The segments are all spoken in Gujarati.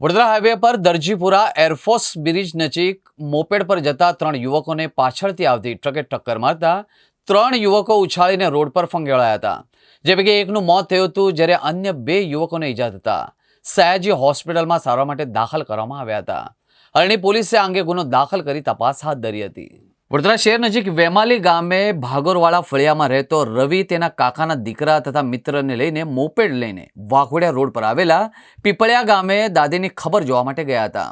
વડોદરા હાઈવે પર દરજીપુરા એરફોર્સ બ્રિજ નજીક મોપેડ પર જતા 3 યુવકોને પાછળથી આવતી ટ્રકે ટક્કર મારતા 3 યુવકો ઉછાળીને રોડ પર ફંગોળાયા હતા, જે પૈકી એકનું મોત થયું હતું, જ્યારે અન્ય 2 યુવકોને ઈજા થતા સયાજી હોસ્પિટલમાં સારવાર માટે દાખલ કરવામાં આવ્યા હતા. હરણી પોલીસે આ અંગે ગુનો દાખલ કરી તપાસ હાથ ધરી હતી. વડોદરા શહેર નજીક વેમાલી ગામે ભાગોરવાળા ફળિયામાં રહેતો રવિ તેના કાકાના દીકરા તથા મિત્રને લઈને મોપેડ લઈને વાઘોડિયા રોડ પર આવેલા પીપળિયા ગામે દાદીની ખબર જોવા માટે ગયા હતા.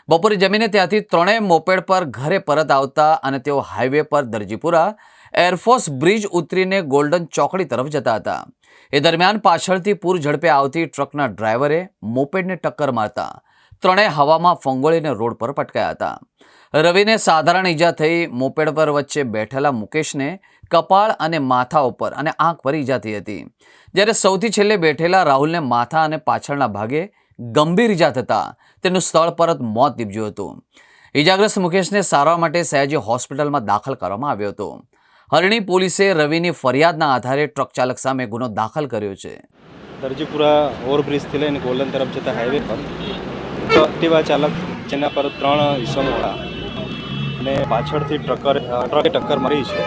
બપોરે જમીને ત્યાંથી 3 મોપેડ પર ઘરે પરત આવતા અને તેઓ હાઈવે પર દરજીપુરા એરફોર્સ બ્રિજ ઉતરીને ગોલ્ડન ચોકડી તરફ જતા હતા. એ દરમિયાન પાછળથી પૂર ઝડપે આવતી ટ્રકના ડ્રાઈવરે મોપેડને ટક્કર મારતા 3 હવામાં ફંગોળીને રોડ પર પટકાયા હતા. રવિને સાધારણ ઈજા થઈ. મોપેડ પર વચ્ચે બેઠેલા મુકેશને કપાળ અને માથા ઉપર અને આંખ પર ઈજા થઈ હતી, જ્યારે સૌથી છેલ્લે બેઠેલા રાહુલને માથા અને પાછળના ભાગે ગંભીર ઈજા થતાં તેનું સ્થળ પર જ મોત નીપજ્યું હતું. ઈજાગ્રસ્ત મુકેશને સારવાર માટે સયાજી હોસ્પિટલમાં દાખલ કરવામાં આવ્યો હતો. હરણી પોલીસે રવિની ફરિયાદના આધારે ટ્રક ચાલક સામે ગુનો દાખલ કર્યો છે. દરજીપુરા ઓવરબ્રિજથી લઈને ગોલ્ડન તરફ જતા હાઈવે પર એક્ટિવા ચાલક જેના પર 3 ઈસમો હતા અને પાછળથી ટ્રકે ટક્કર મારી છે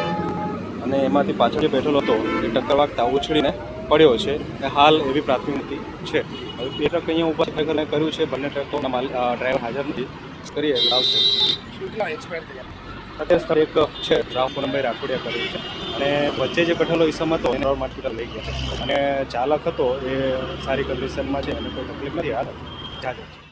અને એમાંથી પાછળ જે બેઠેલો હતો એ ટક્કર વાગતા ઉછળીને પડ્યો છે. હાલ એવી પ્રાથમિક માહિતી છે. હવે 2 ટ્રક અહીંયા ઊભા કર્યું છે. બંને ટ્રકોના ડ્રાઈવર હાજર નથી. કરીએ આવશે. અત્યારે સ્થળ એક છે રાવપુરમભાઈ રાખોડિયા કર્યું છે અને વચ્ચે જે બેઠેલો ઈસમ હતો એને હોસ્પિટલ લઈ ગયા છે અને ચાલક હતો એ સારી કન્ડિશનમાં છે અને કોઈ તકલીફ નથી હાલ જાજર છે.